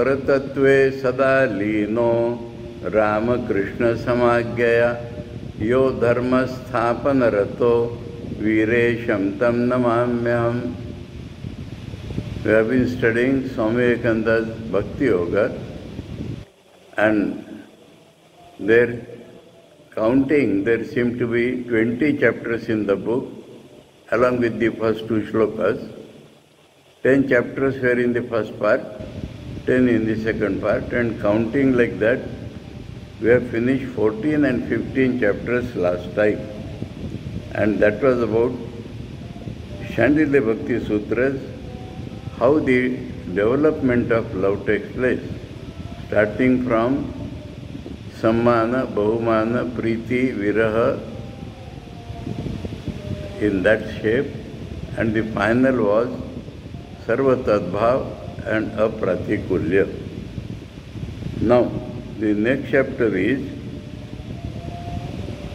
परतत्वे सदा लीनो रामकृष्णसमाज्ञया यो धर्मस्थापनरतो वीरेशं तं नमाम्यहम्. We have been studying Swami Vivekananda's Bhakti Yoga, and there seem to be 20 chapters in the book, along with the first 2 shlokas. 10 chapters were in the first part, 10 in the second part, and counting like that, we have finished 14 and 15 chapters last time. And that was about Shandilya Bhakti Sutras, how the development of love takes place, starting from Sammana, Bahumana, Priti, Viraha, in that shape, and the final was Sarvatadbhav and Apratikulya. Now, the next chapter is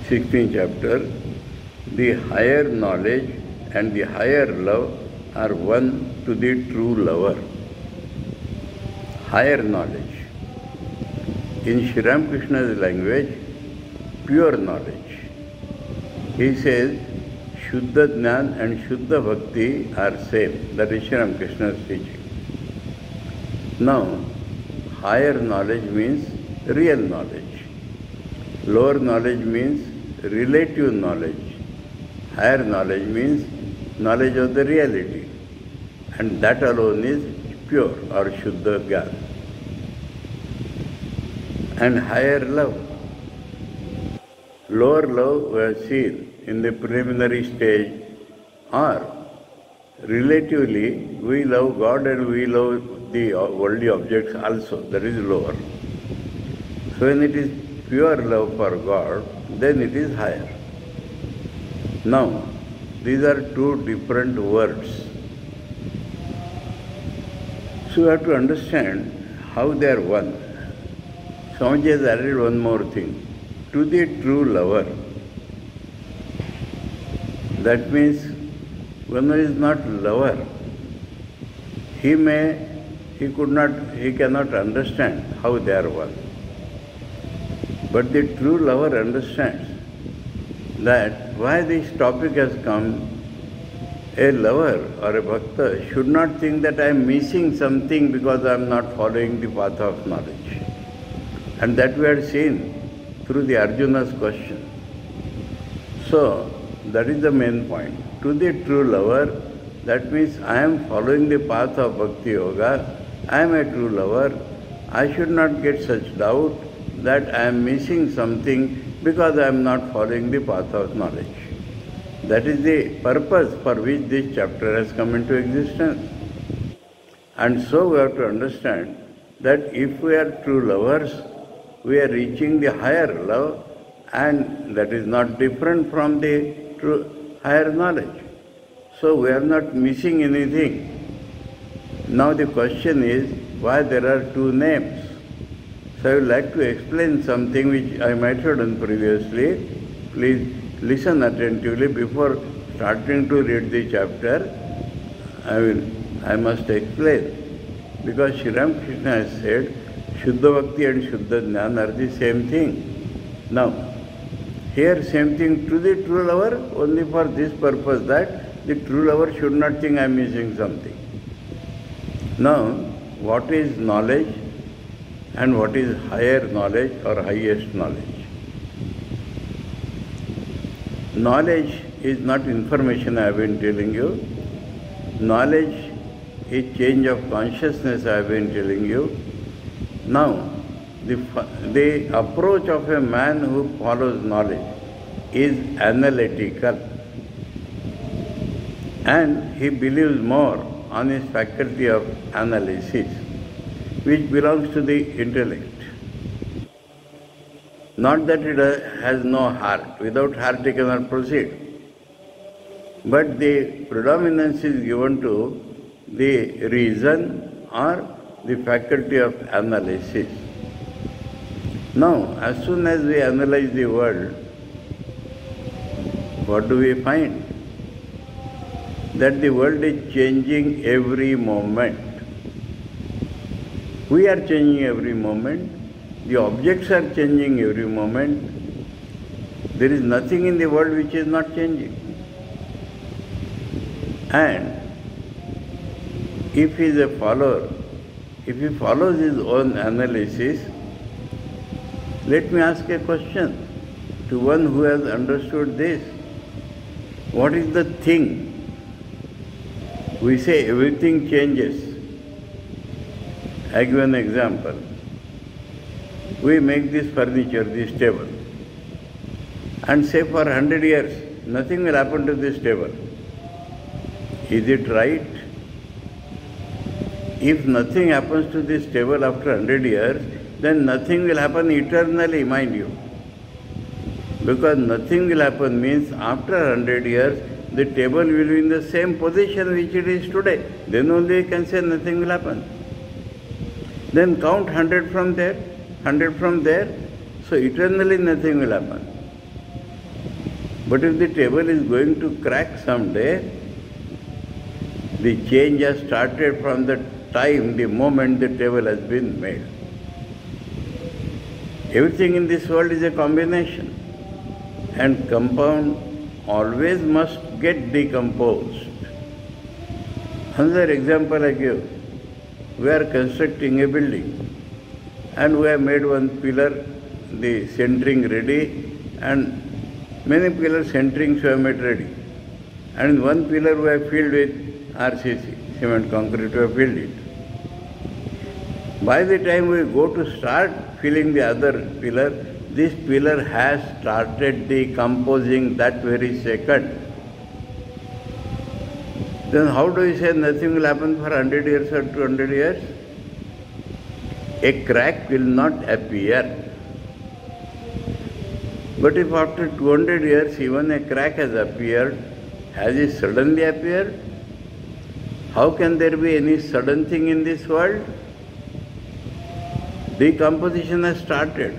16th chapter. The higher knowledge and the higher love are one to the true lover. Higher knowledge. In Sri Ramakrishna's language, pure knowledge. He says, Shuddha Jnana and Shuddha Bhakti are same. That is Sri Ramakrishna's teaching. Now, higher knowledge means real knowledge. Lower knowledge means relative knowledge. Higher knowledge means knowledge of the reality. And that alone is pure or Shuddha Jnana. And higher love. Lower love we have seen in the preliminary stage, or relatively we love God and we love the worldly objects also, that is lower. So when it is pure love for God, then it is higher. Now, these are 2 different words. So you have to understand how they are one. Swamiji has added one more thing. To the true lover. That means one who is not lover, he cannot understand how they are one. But the true lover understands that why this topic has come. A lover or a bhakta should not think that I am missing something because I am not following the path of knowledge. And that we had seen through the Arjuna's question. So, that is the main point. To the true lover, that means I am following the path of Bhakti Yoga, I am a true lover, I should not get such doubt that I am missing something because I am not following the path of knowledge. That is the purpose for which this chapter has come into existence. And so we have to understand that if we are true lovers, we are reaching the higher love, and that is not different from the true higher knowledge. So we are not missing anything. Now the question is, why there are 2 names? So I would like to explain something which I might have done previously. Please listen attentively before starting to read the chapter. I must explain. Because Sri Ramakrishna has said, Shuddha Bhakti and Shuddha Jnana are the same thing. Now, here same thing to the true lover, only for this purpose that the true lover should not think I am missing something. Now, what is knowledge and what is higher knowledge or highest knowledge? Knowledge is not information I have been telling you. Knowledge is change of consciousness I have been telling you. Now, the approach of a man who follows knowledge is analytical, and he believes more on his faculty of analysis, which belongs to the intellect. Not that it has no heart. Without heart he cannot proceed. But the predominance is given to the reason or the faculty of analysis. Now, as soon as we analyze the world, what do we find? That the world is changing every moment. We are changing every moment. The objects are changing every moment. There is nothing in the world which is not changing. And if he is a follower, if he follows his own analysis, let me ask a question to one who has understood this. What is the thing? We say everything changes. I give an example. We make this furniture, this table, and say for 100 years, nothing will happen to this table. Is it right? If nothing happens to this table after 100 years, then nothing will happen eternally, mind you. Because nothing will happen means after 100 years, the table will be in the same position which it is today. Then only you can say nothing will happen. Then count 100 from there, 100 from there, so eternally nothing will happen. But if the table is going to crack someday, the change has started from the time, the moment the table has been made. Everything in this world is a combination, and compound always must get decomposed. Another example I give. We are constructing a building, and we have made one pillar, the centering ready, and many pillar centerings we have made ready. And one pillar we have filled with RCC, cement concrete, we have filled it. By the time we go to start filling the other pillar, this pillar has started decomposing that very second. Then how do you say nothing will happen for 100 years or 200 years? A crack will not appear. But if after 200 years even a crack has appeared, has it suddenly appeared? How can there be any sudden thing in this world? Decomposition has started.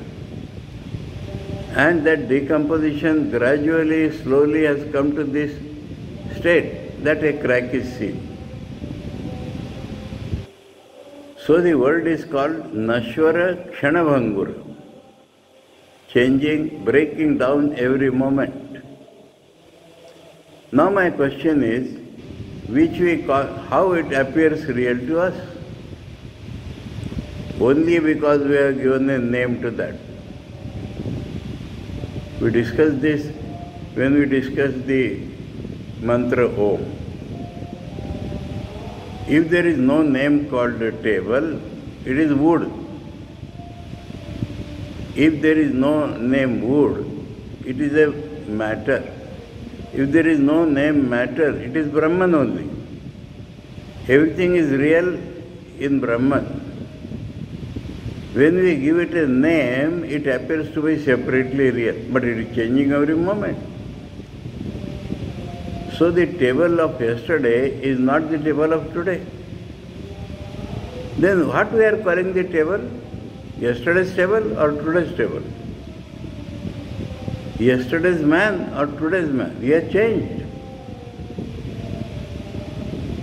And that decomposition gradually, slowly has come to this state that a crack is seen. So the world is called Nashvara Kshanabhangura, changing, breaking down every moment. Now my question is, which we call, how it appears real to us? Only because we have given a name to that. We discussed this when we discussed the mantra Om. If there is no name called a table, it is wood. If there is no name wood, it is a matter. If there is no name matter, it is Brahman only. Everything is real in Brahman. When we give it a name, it appears to be separately real, but it is changing every moment. So the table of yesterday is not the table of today. Then what we are calling the table? Yesterday's table or today's table? Yesterday's man or today's man? He has changed.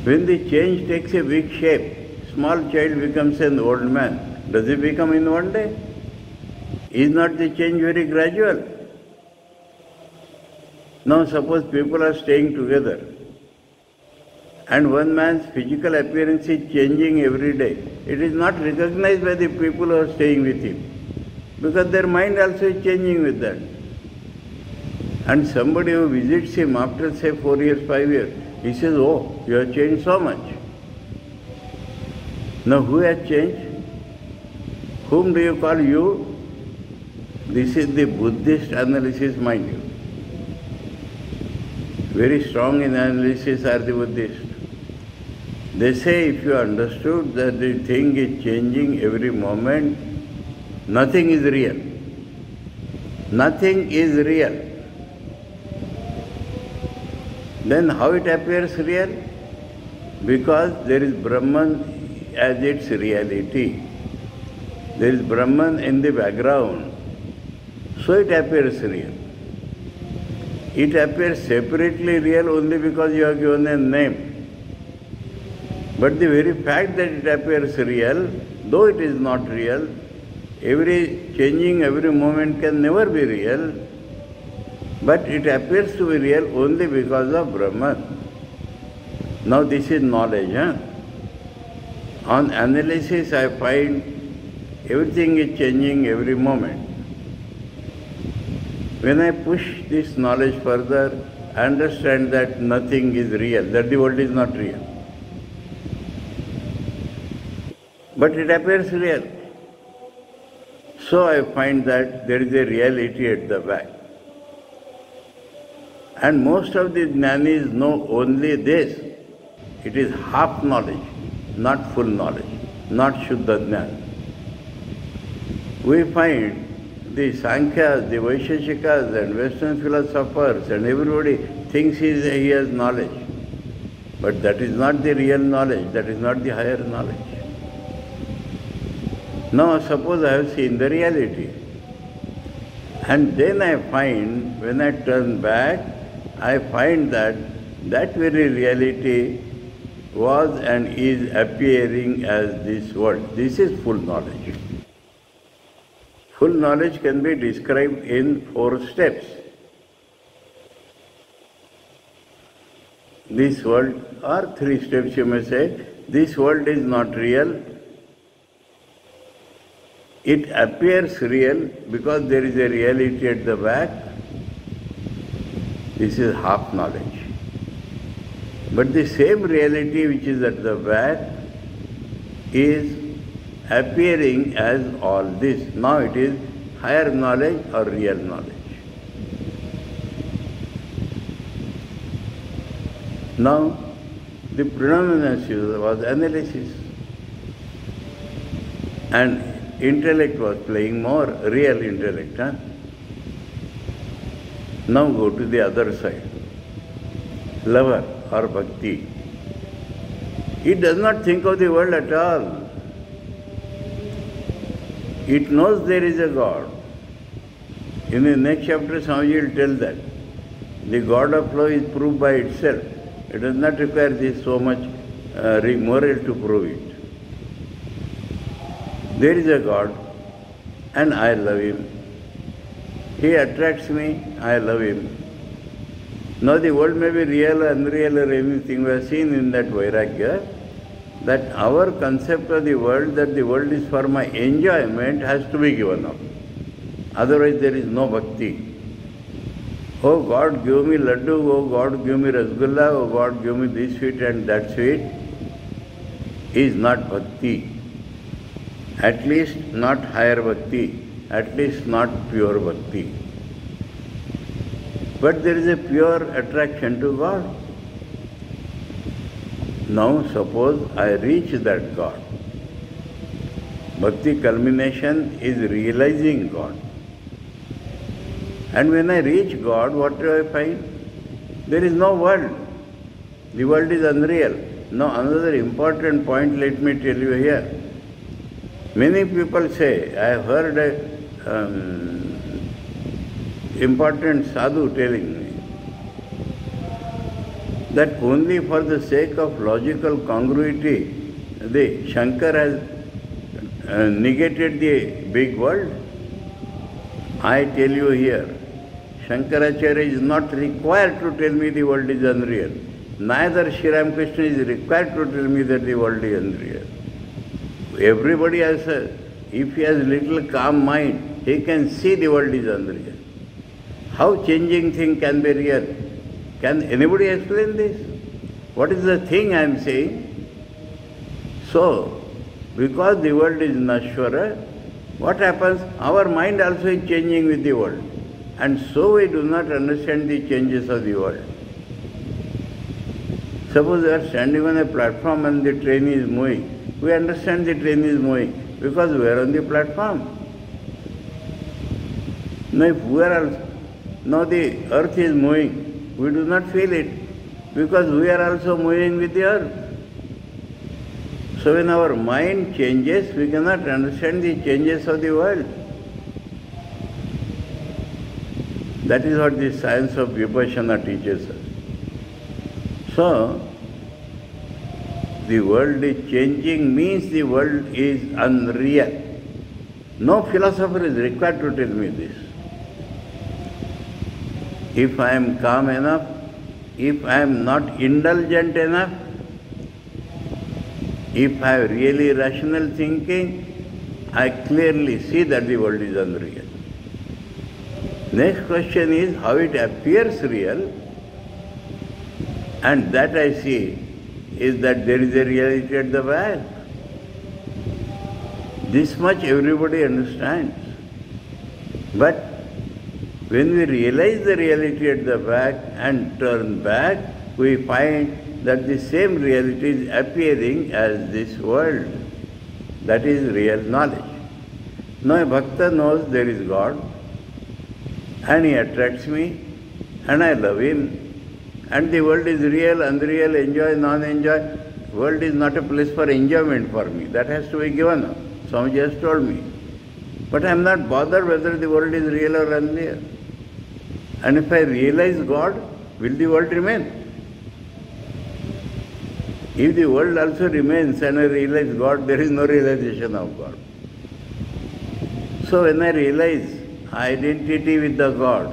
When the change takes a big shape, small child becomes an old man. Does he become in one day? Is not the change very gradual? Now suppose people are staying together and one man's physical appearance is changing every day. It is not recognized by the people who are staying with him because their mind also is changing with that. And somebody who visits him after say 4 years, 5 years, he says, oh, you have changed so much. Now who has changed? Whom do you call you? This is the Buddhist analysis, mind you. Very strong in analysis are the Buddhists. They say if you understood that the thing is changing every moment, nothing is real. Nothing is real. Then how it appears real? Because there is Brahman as its reality. There is Brahman in the background. So it appears real. It appears separately real only because you have given a name. But the very fact that it appears real though it is not real, every changing, every moment can never be real, but it appears to be real only because of Brahman. Now this is knowledge. On analysis I find everything is changing every moment. When I push this knowledge further, I understand that nothing is real, that the world is not real. But it appears real. So I find that there is a reality at the back. And most of the jnanis know only this. It is half knowledge, not full knowledge, not Shuddha Jnana. We find the Sankhyas, the Vaisheshikas and Western philosophers and everybody thinks he has knowledge. But that is not the real knowledge, that is not the higher knowledge. Now suppose I have seen the reality. And then I find, when I turn back, I find that that very reality was and is appearing as this world. This is full knowledge. Full knowledge can be described in 4 steps. This world, or 3 steps you may say, this world is not real. It appears real because there is a reality at the back. This is half knowledge. But the same reality which is at the back is appearing as all this. Now it is higher knowledge or real knowledge. Now the predominance was analysis. And intellect was playing more, real intellect. Now go to the other side. Lover or bhakti. It does not think of the world at all. It knows there is a God. In the next chapter, Swamiji will tell that. The God of love is proved by itself. It does not require this so much rigmarole to prove it. There is a God and I love Him. He attracts me, I love Him. Now the world may be real or unreal or anything. We have seen in that Vairagya that our concept of the world, that the world is for my enjoyment, has to be given up. Otherwise there is no bhakti. Oh God, give me laddu, oh God, give me rasgulla, oh God, give me this sweet and that sweet, is not bhakti. At least not higher bhakti, at least not pure bhakti. But there is a pure attraction to God. Now suppose I reach that God. Bhakti culmination is realizing God. And when I reach God, what do I find? There is no world. The world is unreal. Now another important point, let me tell you here. Many people say, I have heard an important sadhu telling me that only for the sake of logical congruity, the Shankar has negated the big world. I tell you here, Shankaracharya is not required to tell me the world is unreal. Neither Sri Ramakrishna is required to tell me that the world is unreal. Everybody has if he has little calm mind, he can see the world is unreal. How changing thing can be real? Can anybody explain this? What is the thing I am saying? So, because the world is Nashvara, what happens? Our mind also is changing with the world. And so we do not understand the changes of the world. Suppose we are standing on a platform and the train is moving. We understand the train is moving because we are on the platform. Now if we are also, now the earth is moving, we do not feel it because we are also moving with the earth. So when our mind changes, we cannot understand the changes of the world. That is what the science of Vipassana teaches us. So, the world is changing means the world is unreal. No philosopher is required to tell me this. If I am calm enough, if I am not indulgent enough, if I have really rational thinking, I clearly see that the world is unreal. Next question is how it appears real, and that I see is that there is a reality at the back. This much everybody understands. But when we realize the reality at the back and turn back, we find that the same reality is appearing as this world. That is real knowledge. Now a bhakta knows there is God, and he attracts me, and I love him, and the world is real, unreal, enjoy, non-enjoy. World is not a place for enjoyment for me. That has to be given up. Swamiji has told me. But I am not bothered whether the world is real or unreal. And if I realize God, will the world remain? If the world also remains and I realize God, there is no realization of God. So when I realize identity with the God,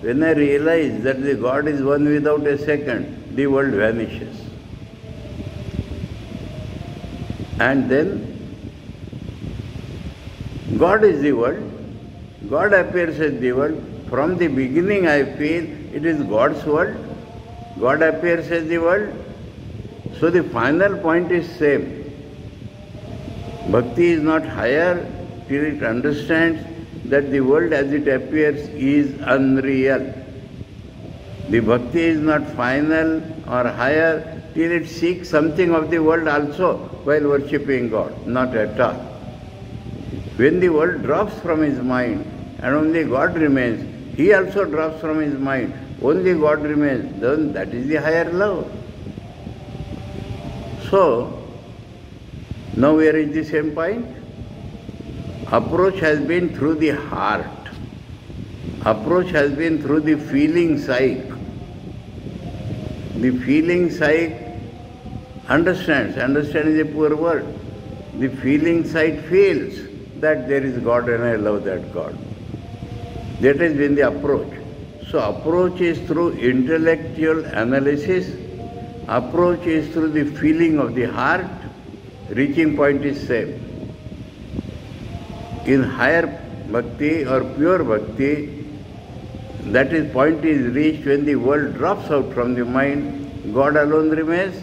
when I realize that the God is one without a second, the world vanishes. And then God is the world. God appears as the world. From the beginning I feel it is God's world. God appears as the world. So the final point is same. Bhakti is not higher till it understands that the world as it appears is unreal. The bhakti is not final or higher till it seeks something of the world also while worshipping God. Not at all. When the world drops from his mind and only God remains, he also drops from his mind, only God remains, then that is the higher love. So, now we are in the same point. Approach has been through the heart. Approach has been through the feeling psyche. The feeling psyche understands. Understand is a poor word. The feeling psyche feels that there is God and I love that God. That has been the approach. So approach is through intellectual analysis. Approach is through the feeling of the heart. Reaching point is same. In higher bhakti or pure bhakti, that is point is reached when the world drops out from the mind, God alone remains,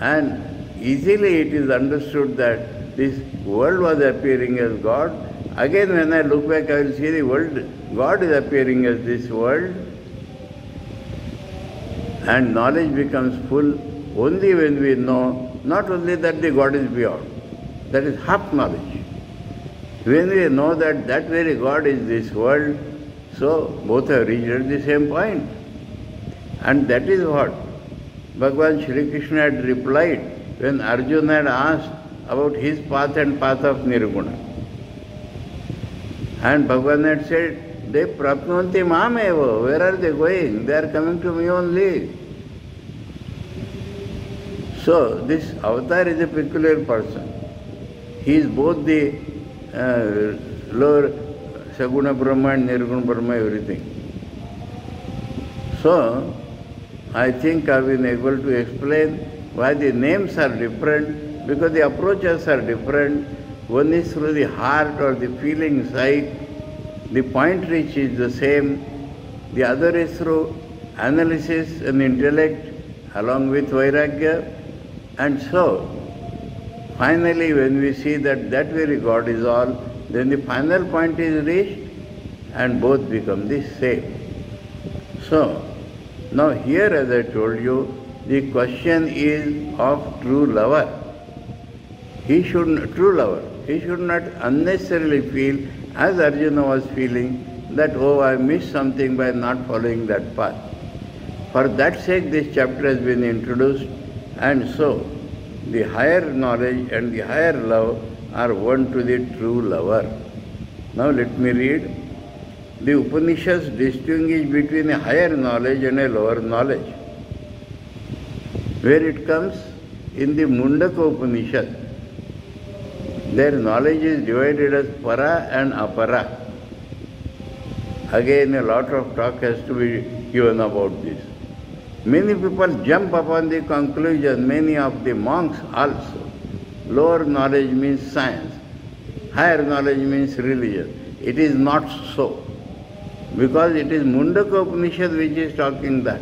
and easily it is understood that this world was appearing as God. Again when I look back I will see the world, God is appearing as this world, and knowledge becomes full only when we know not only that the God is beyond, that is half knowledge. When we know that that very God is this world, so both have reached at the same point. And that is what Bhagavan Shri Krishna had replied when Arjuna had asked about his path and path of Nirguna. And Bhagavan had said, they prapnanti mam eva. Where are they going? They are coming to me only. So this avatar is a peculiar person. He is both the lower Saguna Brahma and Nirguna Brahma, everything. So, I think I've been able to explain why the names are different, because the approaches are different. One is through the heart or the feeling side, the point reach is the same. The other is through analysis and intellect along with Vairagya. And so, finally, when we see that that very God is all, then the final point is reached and both become the same. So, now here as I told you, the question is of true lover. True lover, he should not unnecessarily feel, as Arjuna was feeling, that, oh, I missed something by not following that path. For that sake this chapter has been introduced, and so the higher knowledge and the higher love are one to the true lover. Now let me read. The Upanishads distinguish between a higher knowledge and a lower knowledge. Where it comes, in the Mundaka Upanishad, their knowledge is divided as para and apara. Again, a lot of talk has to be given about this. Many people jump upon the conclusion, many of the monks also. Lower knowledge means science, higher knowledge means religion. It is not so. Because it is Mundaka Upanishad which is talking that.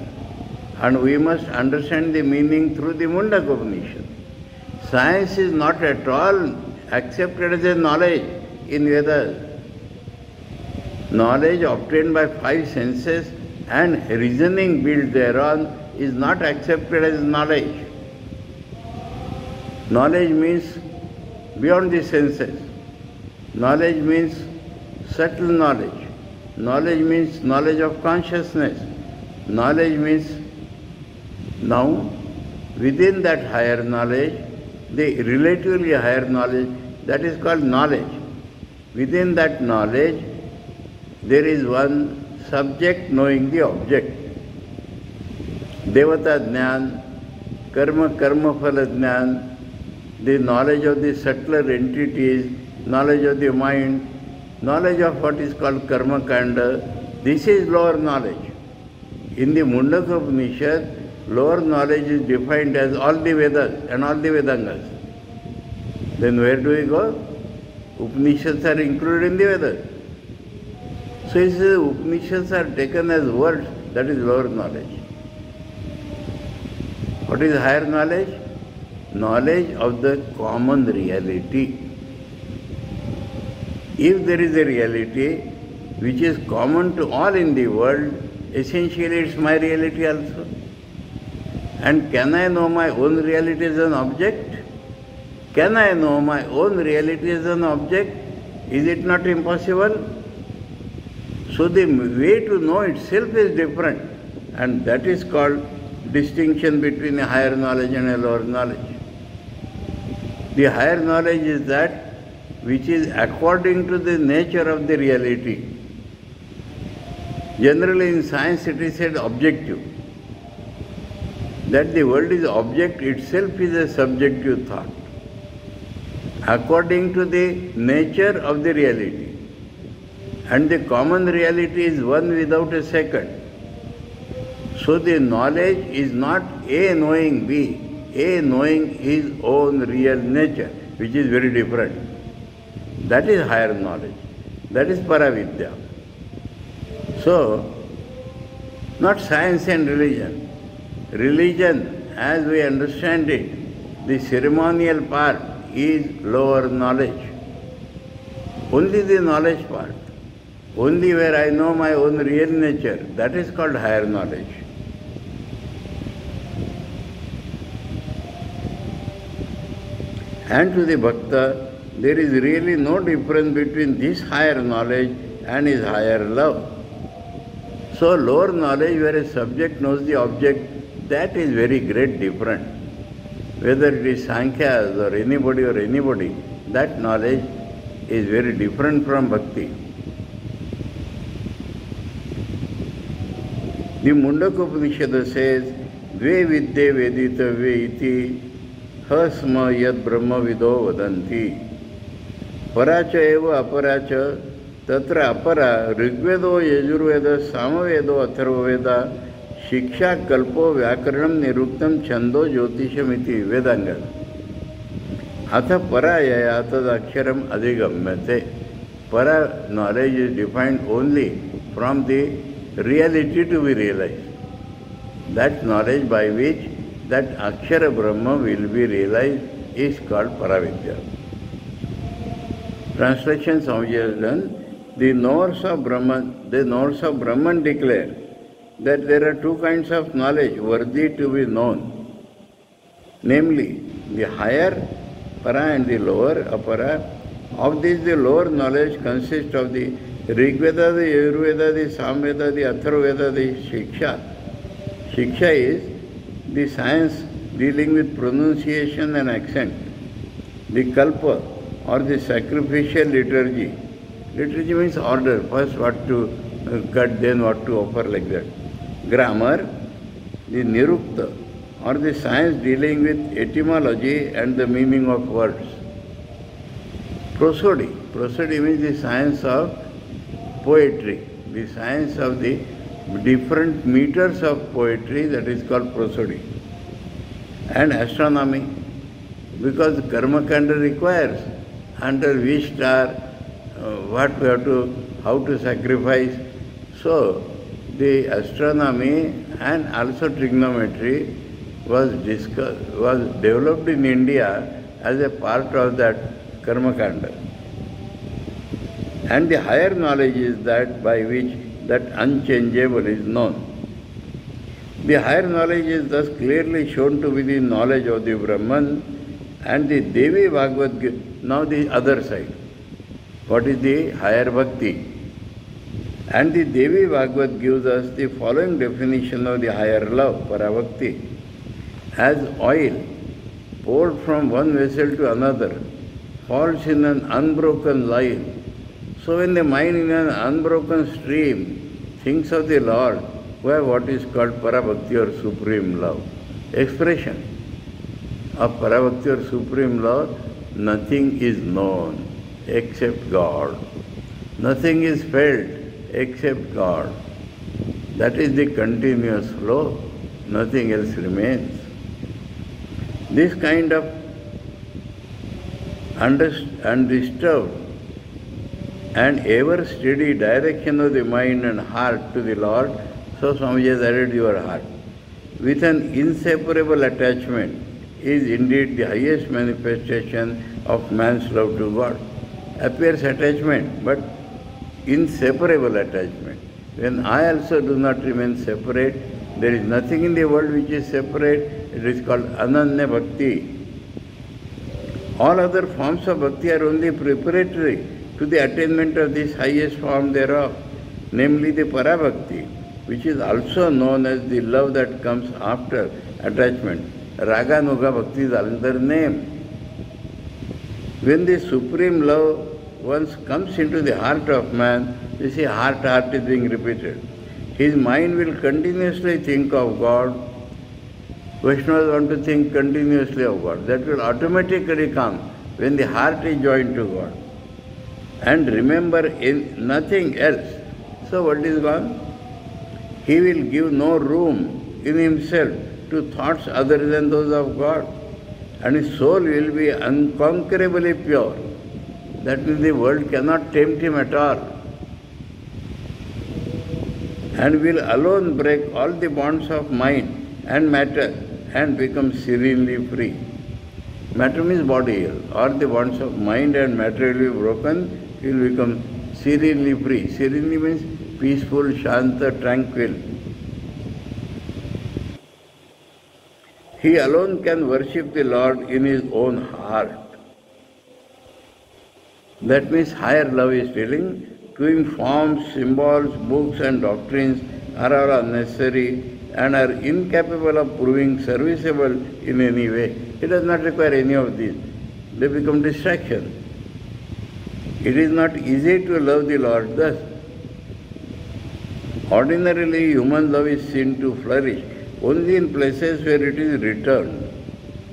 And we must understand the meaning through the Mundaka Upanishad. Science is not at all accepted as a knowledge in Vedas. Knowledge obtained by five senses and reasoning built thereon is not accepted as knowledge. Knowledge means beyond the senses. Knowledge means subtle knowledge. Knowledge means knowledge of consciousness. Knowledge means now within that higher knowledge, the relatively higher knowledge, that is called knowledge. Within that knowledge, there is one subject knowing the object. Devata Jnana, Karma Phala Jnana, the knowledge of the subtler entities, knowledge of the mind, knowledge of what is called Karma Kanda, this is lower knowledge. In the Mundaka Upanishad, lower knowledge is defined as all the Vedas and all the Vedangas. Then where do we go? Upanishads are included in the Vedas. So he says Upanishads are taken as words, that is lower knowledge. What is higher knowledge? Knowledge of the common reality. If there is a reality which is common to all in the world, essentially it's my reality also. And can I know my own reality as an object? Can I know my own reality as an object? Is it not impossible? So the way to know itself is different, and that is called distinction between a higher knowledge and a lower knowledge. The higher knowledge is that which is according to the nature of the reality. Generally in science it is said objective. That the world is object itself is a subjective thought. According to the nature of the reality. And the common reality is one without a second. So the knowledge is not A knowing B, A knowing his own real nature, which is very different. That is higher knowledge. That is Paravidya. So, not science and religion. Religion, as we understand it, the ceremonial part is lower knowledge. Only the knowledge part. Only where I know my own real nature, that is called higher knowledge. And to the Bhakta, there is really no difference between this higher knowledge and his higher love. So lower knowledge where a subject knows the object, that is very great different. Whether it is Sankhyas or anybody, that knowledge is very different from Bhakti. The Mundaka Upanishad says, Dve vidye veditavye iti hasma yad brahma vido vadanti. Paracha eva aparacha tatra apara rigvedo yajurveda samavedo atharvaveda shiksha kalpo vyakaranam niruktam chando jyotisham iti vedanga. Atha parayaya tad aksharam adhigamyate. Para knowledge is defined only from the reality to be realized. That knowledge by which that Akshara Brahma will be realized is called Paravidya. Translation Swamiji has done. The knowers of Brahman declare that there are two kinds of knowledge worthy to be known. Namely, the higher para and the lower apara. Of this, the lower knowledge consists of the Rigveda, the Yajurveda, the Samveda, the Atharvaveda, the Shiksha. Shiksha is the science dealing with pronunciation and accent. The Kalpa or the sacrificial liturgy. Liturgy means order, first what to cut, then what to offer, like that. Grammar, the Nirukta or the science dealing with etymology and the meaning of words. Prosody. Prosody means the science of poetry, the science of the different meters of poetry, that is called prosody. And astronomy, because Karmakanda requires under which star, what we have to, how to sacrifice. So, the astronomy and also trigonometry was developed in India as a part of that Karmakanda. And the higher knowledge is that by which that unchangeable is known. The higher knowledge is thus clearly shown to be the knowledge of the Brahman, and the Devi Bhagavad Gita. Now the other side. What is the higher bhakti? And the Devi Bhagavad gives us the following definition of the higher love, Parabhakti. As oil poured from one vessel to another falls in an unbroken line, so when the mind in an unbroken stream thinks of the Lord, we have what is called Parabhakti or supreme love. Expression of Parabhakti or supreme love, nothing is known except God. Nothing is felt except God. That is the continuous flow. Nothing else remains. This kind of undisturbed and ever steady direction of the mind and heart to the Lord, so Swamiji has added your heart, with an inseparable attachment, is indeed the highest manifestation of man's love to God. Appears attachment, but inseparable attachment. When I also do not remain separate, there is nothing in the world which is separate. It is called Ananya Bhakti. All other forms of bhakti are only preparatory to the attainment of this highest form thereof, namely the Parabhakti, which is also known as the love that comes after attachment. Raganuga Bhakti is another name. When the supreme love once comes into the heart of man, you see heart is being repeated. His mind will continuously think of God. Vaishnavas want to think continuously of God. That will automatically come when the heart is joined to God. And remember in nothing else. So what is gone? He will give no room in himself to thoughts other than those of God. And his soul will be unconquerably pure. That means the world cannot tempt him at all. And will alone break all the bonds of mind and matter and become serenely free. Matter means body, or the bonds of mind and matter will be broken, he will become serenely free. Serenely means peaceful, shanta, tranquil. He alone can worship the Lord in his own heart. That means higher love is telling, doing forms, symbols, books and doctrines are all unnecessary and are incapable of proving serviceable in any way. It does not require any of these. They become distraction. It is not easy to love the Lord thus. Ordinarily, human love is seen to flourish only in places where it is returned.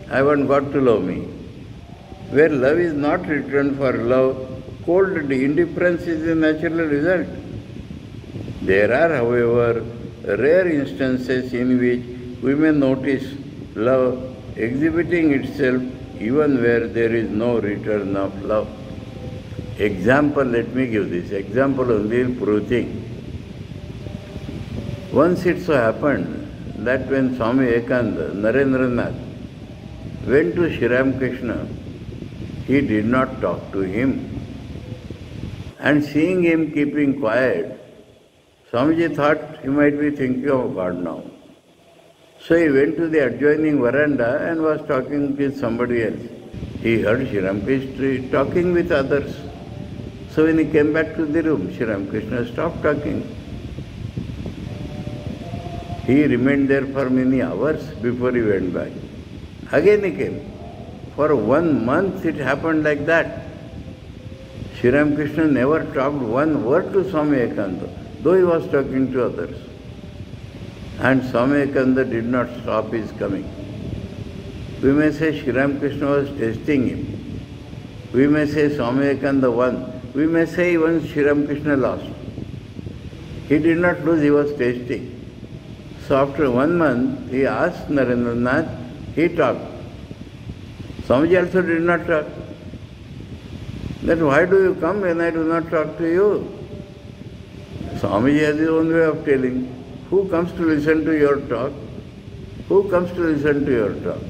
I want God to love me. Where love is not returned for love, cold indifference is the natural result. There are, however, rare instances in which we may notice love exhibiting itself even where there is no return of love. Example, let me give this. Example only proving. Once it so happened that when Swami Vivekananda, Narendranath, went to Sri Ramakrishna, he did not talk to him. And seeing him keeping quiet, Swamiji thought he might be thinking of God now. So he went to the adjoining veranda and was talking with somebody else. He heard Sri Ramakrishna talking with others. So when he came back to the room, Sri Ramakrishna stopped talking. He remained there for many hours before he went back. Again he came. For 1 month it happened like that. Sri Ramakrishna never talked one word to Swami Vivekananda, though he was talking to others. and Swami Vivekananda did not stop his coming. We may say Sri Ramakrishna was testing him. We may say Swami Vivekananda won. We may say even Sri Ramakrishna lost. He did not lose, he was testing. So after 1 month, he asked Narendranath, he talked. Swamiji also did not talk. Then why do you come when I do not talk to you? Swamiji has his own way of telling. Who comes to listen to your talk? Who comes to listen to your talk?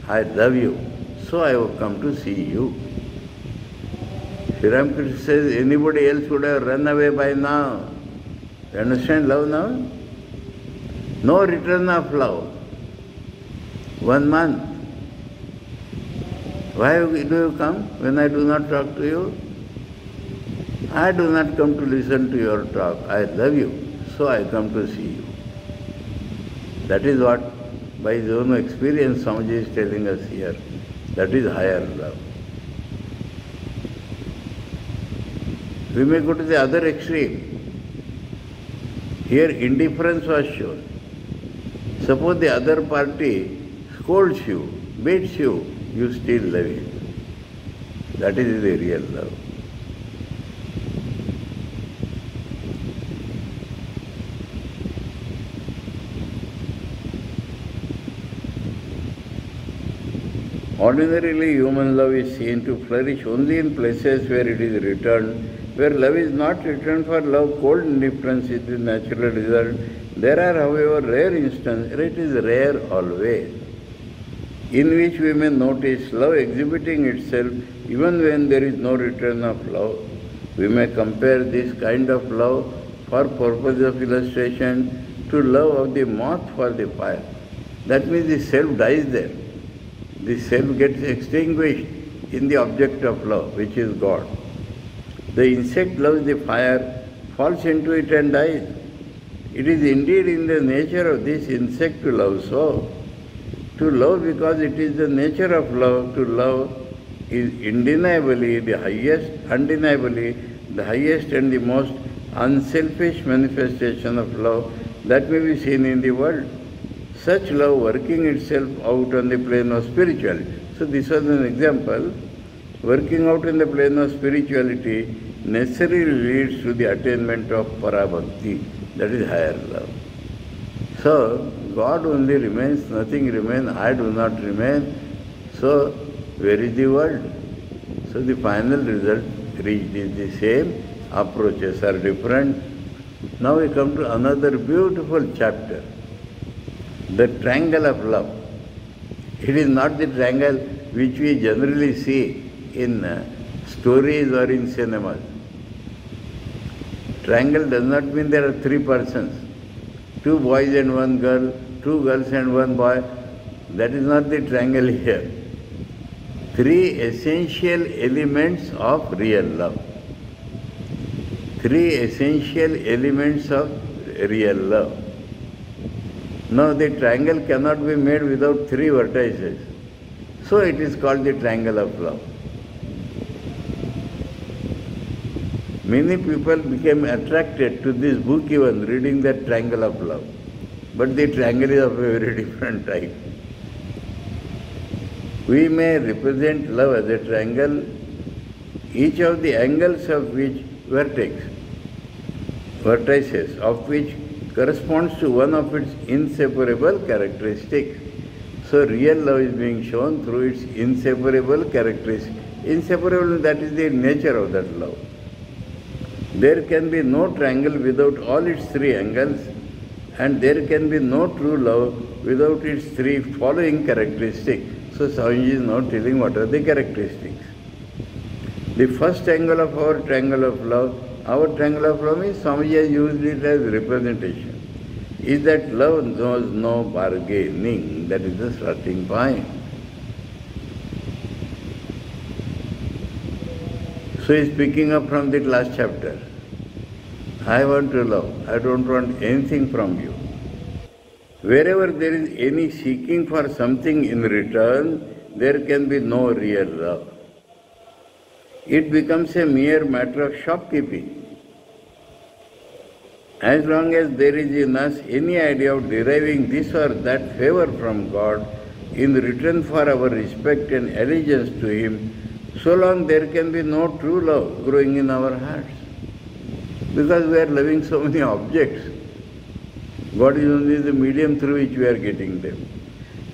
I love you, so I have come to see you. Sri Ramakrishna says anybody else would have run away by now. You understand love now? No return of love. 1 month. Why do you come when I do not talk to you? I do not come to listen to your talk. I love you, so I come to see you. That is what, by his own experience, Swamiji is telling us here. That is higher love. We may go to the other extreme. Here indifference was shown. Suppose the other party scolds you, beats you, you still love it. That is the real love. Ordinarily, human love is seen to flourish only in places where it is returned. Where love is not returned for love, cold indifference is the natural result. There are, however, rare instances, it is rare always, in which we may notice love exhibiting itself even when there is no return of love. We may compare this kind of love, for purpose of illustration, to love of the moth for the fire. That means the self dies there. The self gets extinguished in the object of love, which is God. The insect loves the fire, falls into it and dies. It is indeed in the nature of this insect to love so. To love because it is the nature of love. To love is undeniably the highest and the most unselfish manifestation of love that may be seen in the world. Such love working itself out on the plane of spirituality. So this was an example. Working out in the plane of spirituality necessarily leads to the attainment of parabhakti, that is higher love. So God only remains, nothing remains, I do not remain. So where is the world? So the final result reached is the same, approaches are different. Now we come to another beautiful chapter, the triangle of love. It is not the triangle which we generally see in stories or in cinemas. Triangle does not mean there are 3 persons, 2 boys and 1 girl, 2 girls and 1 boy. That is not the triangle here. 3 essential elements of real love. 3 essential elements of real love. Now the triangle cannot be made without 3 vertices. So it is called the triangle of love. Many people became attracted to this book even, reading that triangle of love. But the triangle is of a very different type. We may represent love as a triangle, each of the angles of which vertices of which corresponds to one of its inseparable characteristics. So real love is being shown through its inseparable characteristics. Inseparable, that is the nature of that love. There can be no triangle without all its 3 angles, and there can be no true love without its 3 following characteristics. So Swamiji is now telling what are the characteristics. The first angle of our triangle of love means Swamiji has used it as representation, is that love knows no bargaining. That is the starting point. So he is picking up from the last chapter. I want to love. I don't want anything from you. Wherever there is any seeking for something in return, there can be no real love. It becomes a mere matter of shopkeeping. As long as there is in us any idea of deriving this or that favor from God in return for our respect and allegiance to Him, so long there can be no true love growing in our hearts. Because we are loving so many objects. God is only the medium through which we are getting them.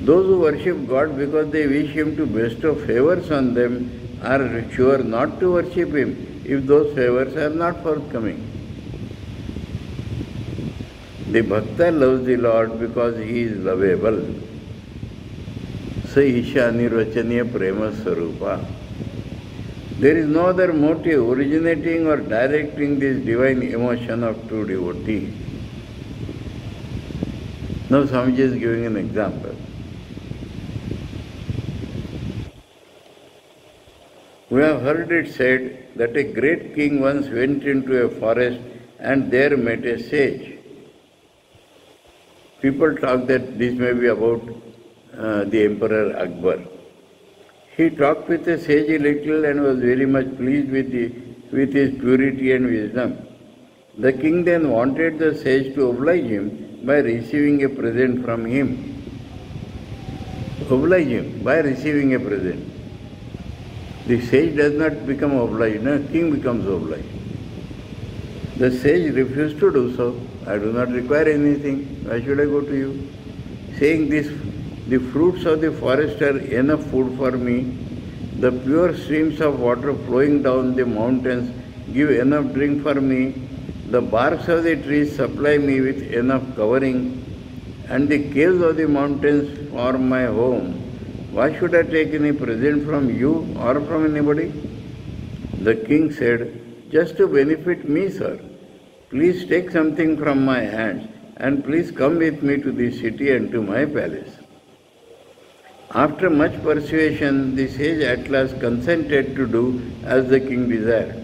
Those who worship God because they wish Him to bestow favors on them are sure not to worship Him if those favors are not forthcoming. The Bhakta loves the Lord because He is lovable. Sa Isha Nirvachaniya Prema Sarupa. There is no other motive originating or directing this divine emotion of true devotee. Now Swamiji is giving an example. We have heard it said that a great king once went into a forest and there met a sage. People talk that this may be about the Emperor Akbar. He talked with the sage a little and was very much pleased with his purity and wisdom. The king then wanted the sage to oblige him by receiving a present from him. Oblige him by receiving a present. The sage does not become obliged, no, king becomes obliged. The sage refused to do so. I do not require anything. Why should I go to you? Saying this, the fruits of the forest are enough food for me. The pure streams of water flowing down the mountains give enough drink for me. The barks of the trees supply me with enough covering. And the caves of the mountains form my home. Why should I take any present from you or from anybody? The king said, just to benefit me, sir. Please take something from my hands and please come with me to the city and to my palace. After much persuasion, the sage at last consented to do as the king desired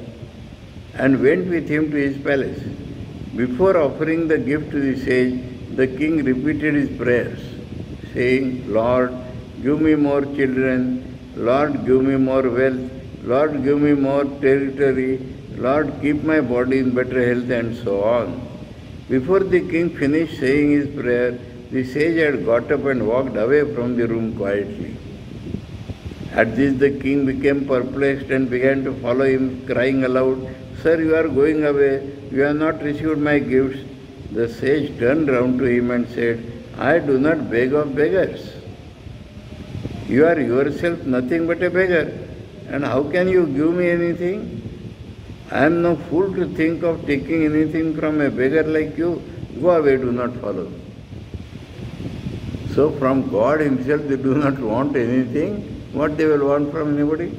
and went with him to his palace. Before offering the gift to the sage, the king repeated his prayers, saying, Lord, give me more children, Lord, give me more wealth, Lord, give me more territory, Lord, keep my body in better health, and so on. Before the king finished saying his prayer, the sage had got up and walked away from the room quietly. At this the king became perplexed and began to follow him, crying aloud, Sir, you are going away, you have not received my gifts. The sage turned round to him and said, I do not beg of beggars. You are yourself nothing but a beggar, and how can you give me anything? I am no fool to think of taking anything from a beggar like you. Go away, do not follow. So from God Himself they do not want anything. What they will want from anybody?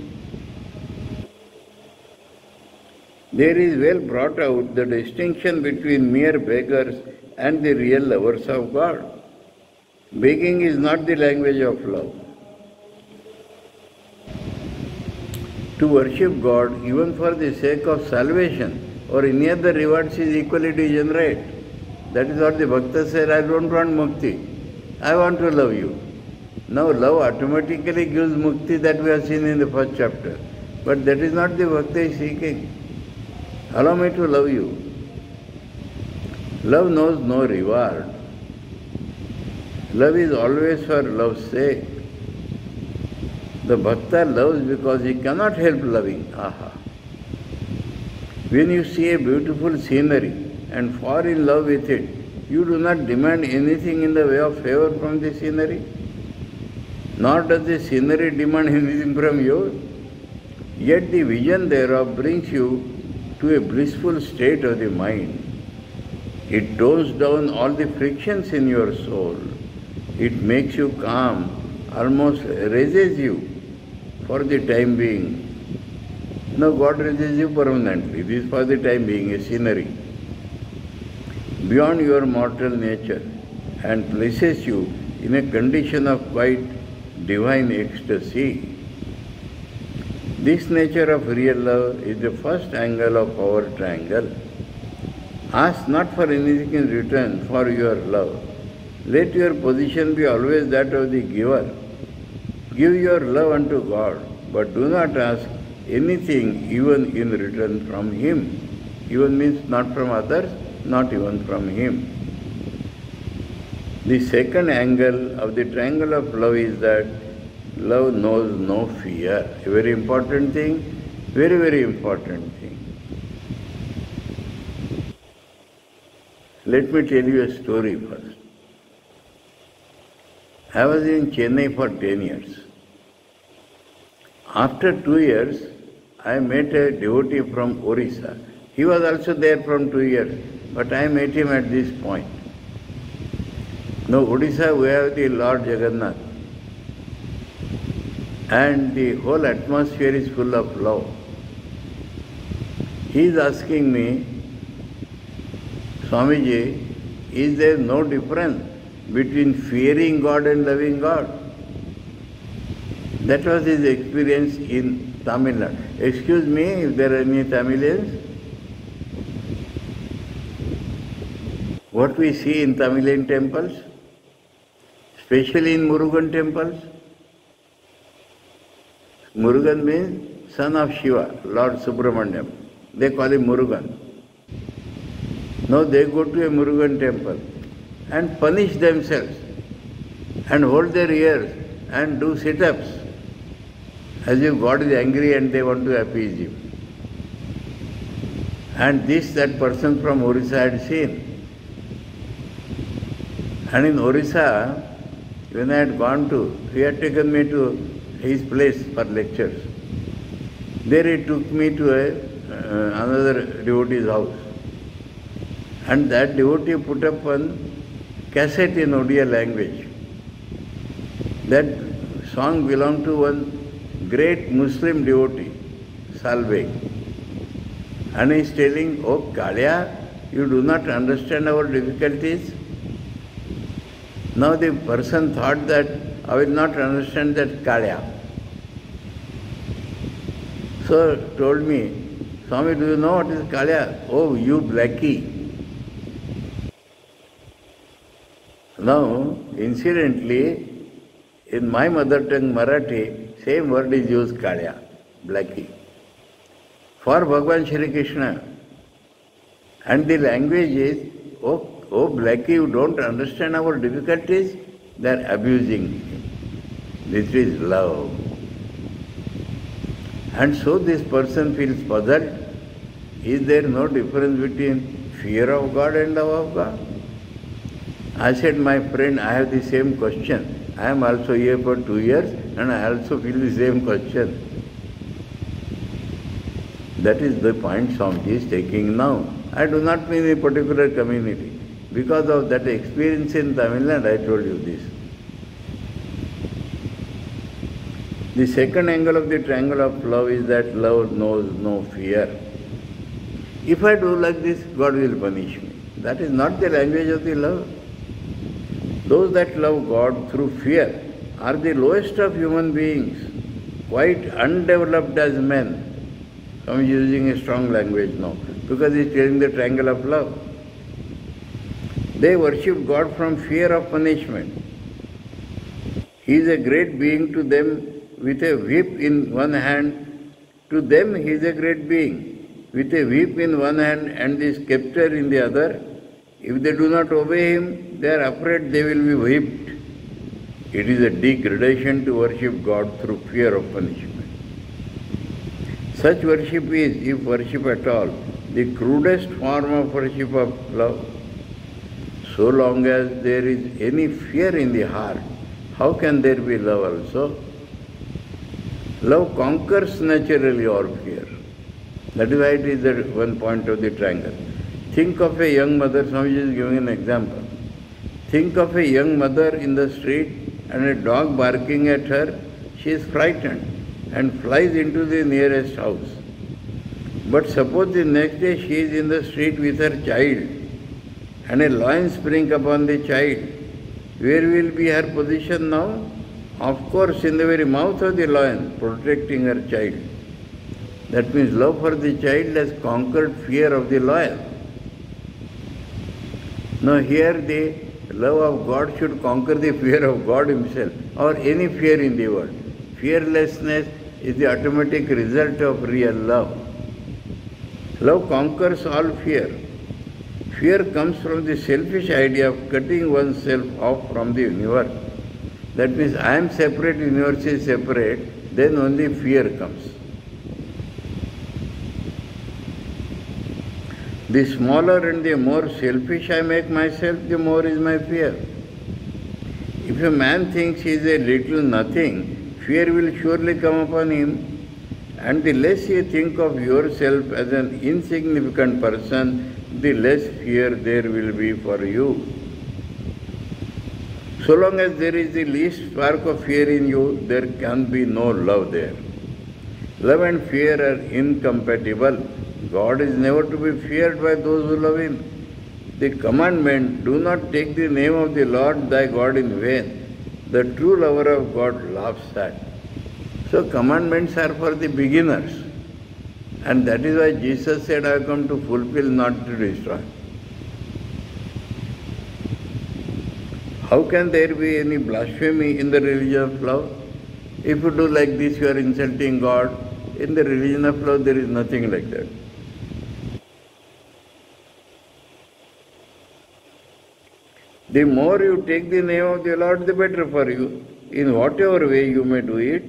There is well brought out the distinction between mere beggars and the real lovers of God. Begging is not the language of love. To worship God, even for the sake of salvation or any other rewards, is equally degenerate. That is what the Bhakta said, I don't want mukti. I want to love you. Now love automatically gives mukti, that we have seen in the first chapter. But that is not the Bhakta is seeking. Allow me to love you. Love knows no reward. Love is always for love's sake. The Bhakta loves because he cannot help loving. Aha. When you see a beautiful scenery and fall in love with it, you do not demand anything in the way of favor from the scenery, nor does the scenery demand anything from you. Yet the vision thereof brings you to a blissful state of the mind. It tones down all the frictions in your soul. It makes you calm, almost raises you for the time being. Now God raises you permanently. This is for the time being, a scenery beyond your mortal nature, and places you in a condition of quite divine ecstasy. This nature of real love is the first angle of our triangle. Ask not for anything in return for your love. Let your position be always that of the giver. Give your love unto God, but do not ask anything even in return from Him. Even means not from others, not even from him. The second angle of the triangle of love is that love knows no fear. A very important thing, very, very important thing. Let me tell you a story first. I was in Chennai for 10 years. After 2 years, I met a devotee from Orissa. He was also there from 2 years, but I met him at this point. Now, Odisha, we have the Lord Jagannath, and the whole atmosphere is full of love. He is asking me, Swamiji, is there no difference between fearing God and loving God? That was his experience in Tamil Nadu. Excuse me if there are any Tamilians. What we see in Tamilian temples, especially in Murugan temples, Murugan means son of Shiva, Lord Subramanyam. They call him Murugan. Now they go to a Murugan temple and punish themselves and hold their ears and do sit-ups as if God is angry and they want to appease him. And this, that person from Orissa had seen. And in Orissa, when I had gone to, he had taken me to his place for lectures. There he took me to another devotee's house. And that devotee put up one cassette in Odia language. That song belonged to one great Muslim devotee, Salve. And he is telling, oh Kalya, you do not understand our difficulties. Now the person thought that I will not understand that Kalya. So told me, Swami, do you know what is Kalya? Oh, you blackie. Now, incidentally, in my mother tongue Marathi, same word is used, Kalya, blackie. For Bhagavan Shri Krishna. And the language is, oh blackie, you don't understand our difficulties, they are abusing him. This is love. And so this person feels puzzled. Is there no difference between fear of God and love of God? I said, my friend, I have the same question. I am also here for 2 years and I also feel the same question. That is the point Swamiji is taking now. I do not mean a particular community. Because of that experience in Tamil Nadu, I told you this. The second angle of the triangle of love is that love knows no fear. If I do like this, God will punish me. That is not the language of the love. Those that love God through fear are the lowest of human beings, quite undeveloped as men. I am using a strong language now, because he is telling the triangle of love. They worship God from fear of punishment. He is a great being to them with a whip in one hand. To them he is a great being with a whip in one hand and the scepter in the other. If they do not obey him, they are afraid they will be whipped. It is a degradation to worship God through fear of punishment. Such worship is, if worship at all, the crudest form of worship of love. So long as there is any fear in the heart, how can there be love also? Love conquers naturally all fear. That is why it is the one point of the triangle. Think of a young mother, Swamiji is giving an example. Think of a young mother in the street and a dog barking at her. She is frightened and flies into the nearest house. But suppose the next day she is in the street with her child and a lion springs upon the child. Where will be her position now? Of course, in the very mouth of the lion, protecting her child. That means love for the child has conquered fear of the lion. Now here the love of God should conquer the fear of God himself or any fear in the world. Fearlessness is the automatic result of real love. Love conquers all fear. Fear comes from the selfish idea of cutting oneself off from the universe. That means I am separate, universe is separate, then only fear comes. The smaller and the more selfish I make myself, the more is my fear. If a man thinks he is a little nothing, fear will surely come upon him. And the less you think of yourself as an insignificant person, the less fear there will be for you. So long as there is the least spark of fear in you, there can be no love there. Love and fear are incompatible. God is never to be feared by those who love Him. The commandment, do not take the name of the Lord thy God in vain, the true lover of God laughs at. So commandments are for the beginners. And that is why Jesus said, I have come to fulfill, not to destroy. How can there be any blasphemy in the religion of love? If you do like this, you are insulting God. In the religion of love, there is nothing like that. The more you take the name of the Lord, the better for you. In whatever way you may do it,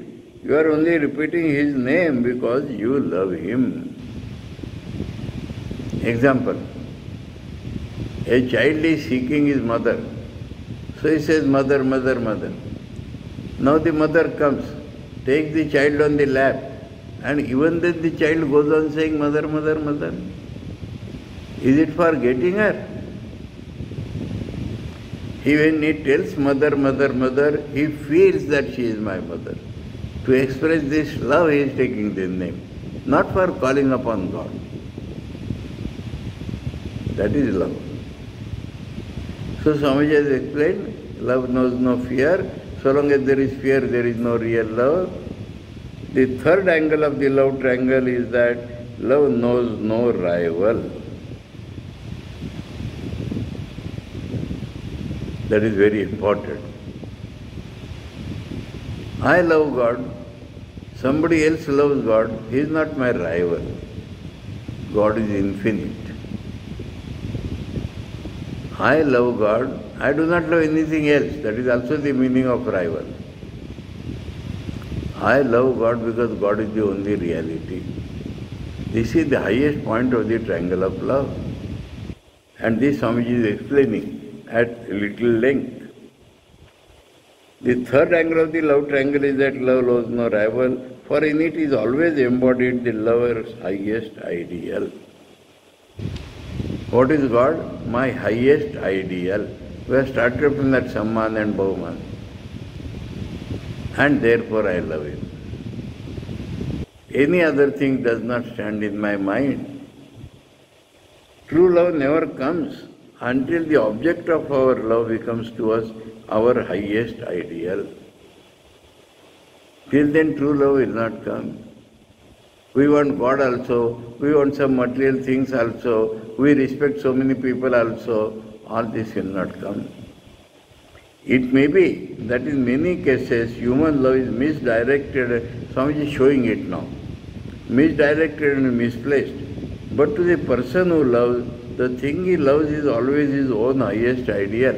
you are only repeating His name because you love Him. Example, a child is seeking his mother. So he says, mother, mother, mother. Now the mother comes, takes the child on the lap, and even then the child goes on saying, mother, mother, mother. Is it for getting her? When he tells mother, mother, mother, he feels that she is my mother. To express this love, he is taking this name, not for calling upon God. That is love. So Swamiji has explained, love knows no fear. So long as there is fear, there is no real love. The third angle of the love triangle is that love knows no rival. That is very important. I love God. Somebody else loves God. He is not my rival. God is infinite. I love God. I do not love anything else. That is also the meaning of rival. I love God because God is the only reality. This is the highest point of the triangle of love. And this Swamiji is explaining at little length. The third angle of the love triangle is that love knows no rival, for in it is always embodied the lover's highest ideal. What is God? My highest ideal. We have started from that Samman and Bhauman. And therefore I love Him. Any other thing does not stand in my mind. True love never comes until the object of our love becomes to us our highest ideal. Till then true love will not come. We want God also, we want some material things also, we respect so many people also, all this will not come. It may be that in many cases human love is misdirected, Swamiji is showing it now, misdirected and misplaced. But to the person who loves, the thing he loves is always his own highest ideal.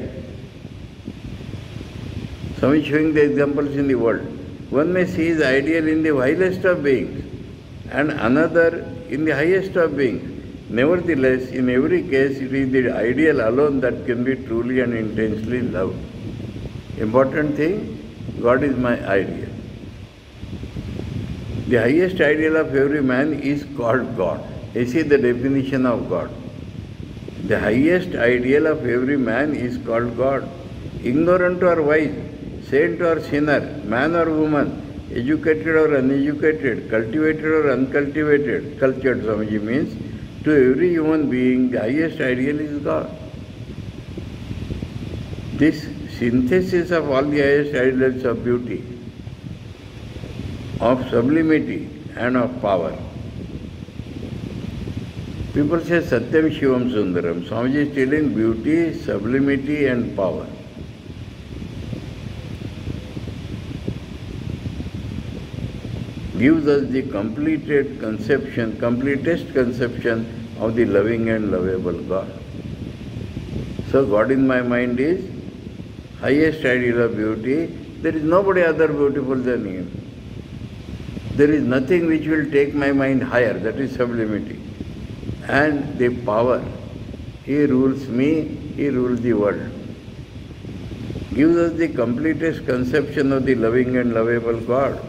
Swamiji is showing the examples in the world. One may see his ideal in the vilest of beings, and another in the highest of beings. Nevertheless, in every case, it is the ideal alone that can be truly and intensely loved. Important thing, God is my ideal. The highest ideal of every man is called God. This is the definition of God. The highest ideal of every man is called God. Ignorant or wise, saint or sinner, man or woman, educated or uneducated, cultivated or uncultivated, cultured Swamiji means, to every human being the highest ideal is God. This synthesis of all the highest ideals of beauty, of sublimity and of power. People say Satyam Shivam Sundaram. Swamiji is telling beauty, sublimity and power. Gives us the completest conception of the loving and lovable God. So God in my mind is highest ideal of beauty. There is nobody other beautiful than Him. There is nothing which will take my mind higher, that is sublimity. And the power. He rules me, He rules the world. Gives us the completest conception of the loving and lovable God.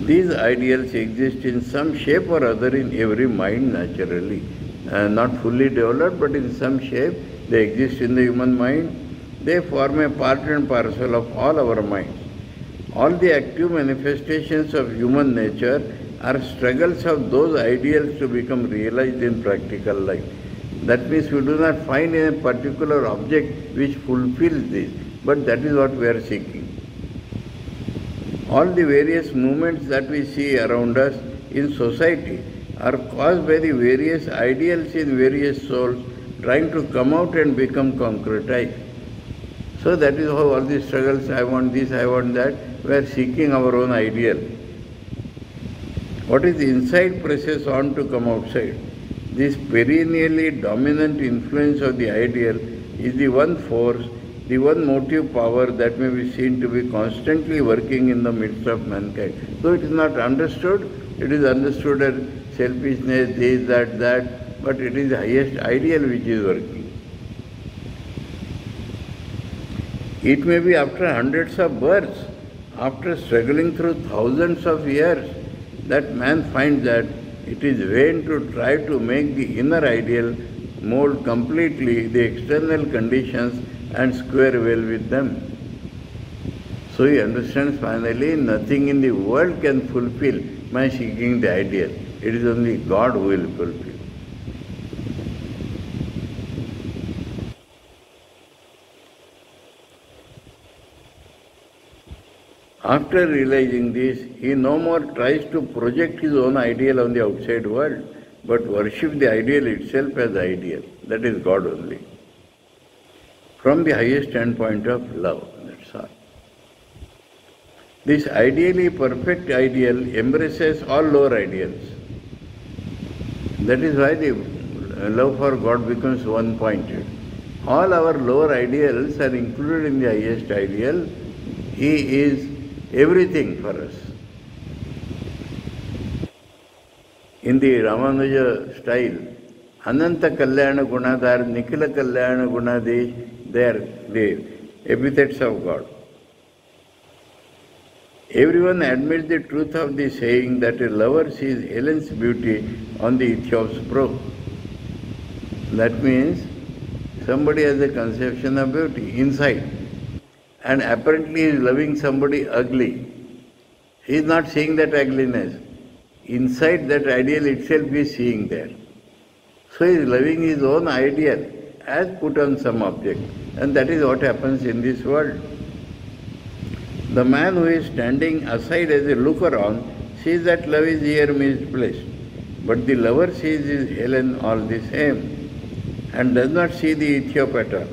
These ideals exist in some shape or other in every mind naturally. Not fully developed, but in some shape they exist in the human mind. They form a part and parcel of all our minds. All the active manifestations of human nature are struggles of those ideals to become realized in practical life. That means we do not find a particular object which fulfills this, but that is what we are seeking. All the various movements that we see around us in society are caused by the various ideals in various souls trying to come out and become concretized. So that is how all these struggles, I want this, I want that, we are seeking our own ideal. What is inside presses on to come outside. This perennially dominant influence of the ideal is the one force, the one motive power that may be seen to be constantly working in the midst of mankind. Though it is not understood, it is understood as selfishness, this, that, but it is the highest ideal which is working. It may be after hundreds of births, after struggling through thousands of years, that man finds that it is vain to try to make the inner ideal mold completely the external conditions and square well with them. So he understands finally nothing in the world can fulfill my seeking the ideal. It is only God who will fulfill. After realizing this, he no more tries to project his own ideal on the outside world, but worship the ideal itself as ideal. That is God only. From the highest standpoint of love, that's all. This ideally perfect ideal embraces all lower ideals. That is why the love for God becomes one-pointed. All our lower ideals are included in the highest ideal. He is everything for us. In the Ramanuja style, Ananta Kalyana Gunadhar, Nikhila Kalyana Gunadesh, they are the epithets of God. Everyone admits the truth of the saying that a lover sees Helen's beauty on the Ethiop's brow. That means somebody has a conception of beauty inside, and apparently he is loving somebody ugly. He is not seeing that ugliness. Inside that ideal itself he is seeing there. So he is loving his own ideal as put on some object. And that is what happens in this world. The man who is standing aside as a looker-on sees that love is here misplaced. But the lover sees his Helen all the same and does not see the Ethiop at all.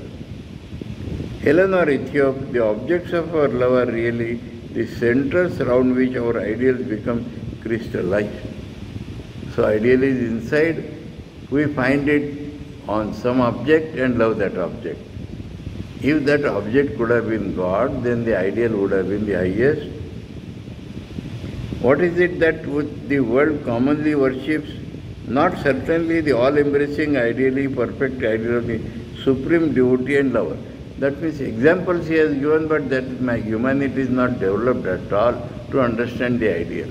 Helen or Ethiop, the objects of our love are really the centers around which our ideals become crystallized. So ideal is inside, we find it on some object and love that object. If that object could have been God, then the ideal would have been the highest. What is it that the world commonly worships? Not certainly the all-embracing, ideally perfect ideal of the supreme devotee and lover. That means examples he has given, but that my humanity is not developed at all to understand the ideal.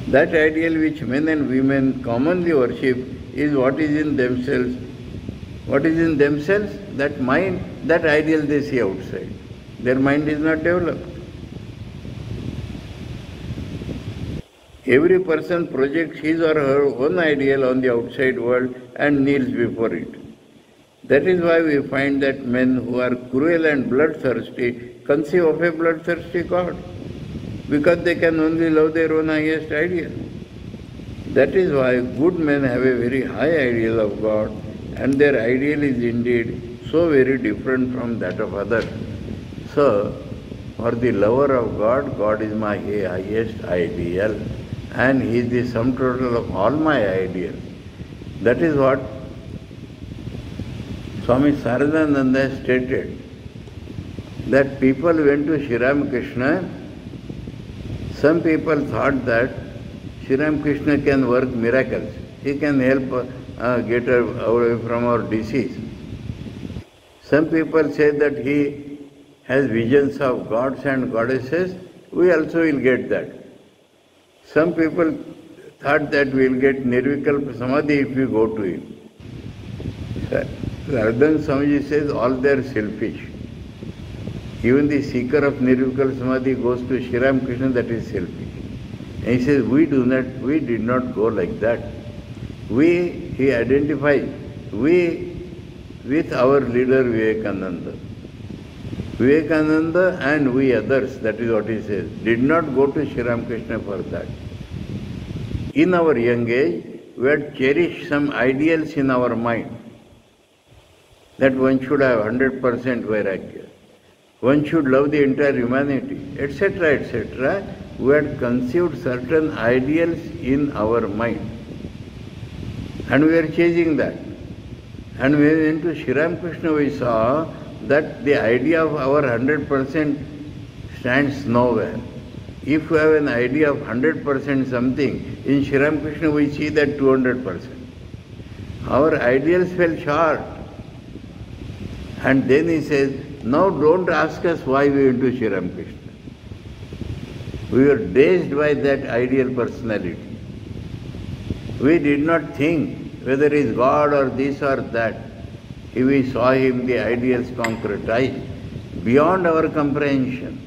That ideal which men and women commonly worship is what is in themselves. What is in themselves? That mind, that ideal they see outside. Their mind is not developed. Every person projects his or her own ideal on the outside world and kneels before it. That is why we find that men who are cruel and bloodthirsty conceive of a bloodthirsty God, because they can only love their own highest ideal. That is why good men have a very high ideal of God, and their ideal is indeed so very different from that of others. So, for the lover of God, God is my highest ideal, and He is the sum total of all my ideals. That is what Swami Saradananda stated that people went to Sri Ramakrishna. Some people thought that Sri Ramakrishna can work miracles. He can help get away from our disease. Some people say that he has visions of gods and goddesses. We also will get that. Some people thought that we will get Nirvikalpa Samadhi if we go to him. Radhan Swamiji says all they are selfish. Even the seeker of Nirvikalpa Samadhi goes to Sri Ramakrishna, that is selfish. And he says, we did not go like that. He identifies, with our leader Vivekananda. Vivekananda and we others, that is what he says, did not go to Sri Ramakrishna for that. In our young age, we had cherished some ideals in our mind, that one should have 100% vairagya, one should love the entire humanity, etc., etc. We had conceived certain ideals in our mind, and we are chasing that. And when we went to Sri Ramakrishna, we saw that the idea of our 100% stands nowhere. If we have an idea of 100% something, in Sri Ramakrishna we see that 200%. Our ideals fell short. And then he says, now don't ask us why we went to Sri Ramakrishna. We were dazed by that ideal personality. We did not think whether he is God or this or that. If we saw him, the ideals concretized beyond our comprehension.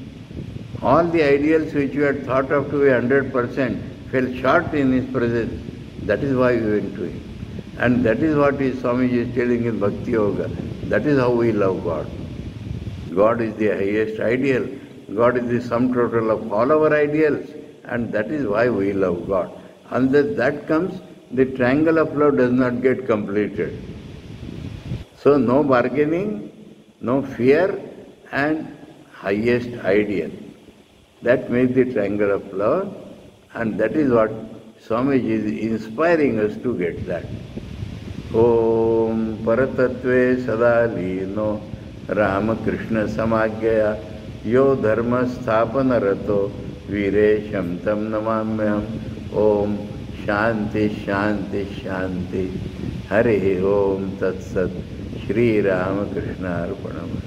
All the ideals which we had thought of to be 100% fell short in his presence. That is why we went to him. And that is what Swamiji is telling in Bhakti Yoga. That is how we love God. God is the highest ideal. God is the sum total of all our ideals. And that is why we love God. Unless that comes, the triangle of love does not get completed. So no bargaining, no fear, and highest ideal. That makes the triangle of love, and that is what Swamiji is inspiring us to get that. Om Paratatve Sadalino Ramakrishna Samagyaya Yo Dharma Sthapana Rato Viresham Tam Namamyam. Om Shanti Shanti Shanti. Hare Om Tat Sat. Shri Ramakrishna Arpanam.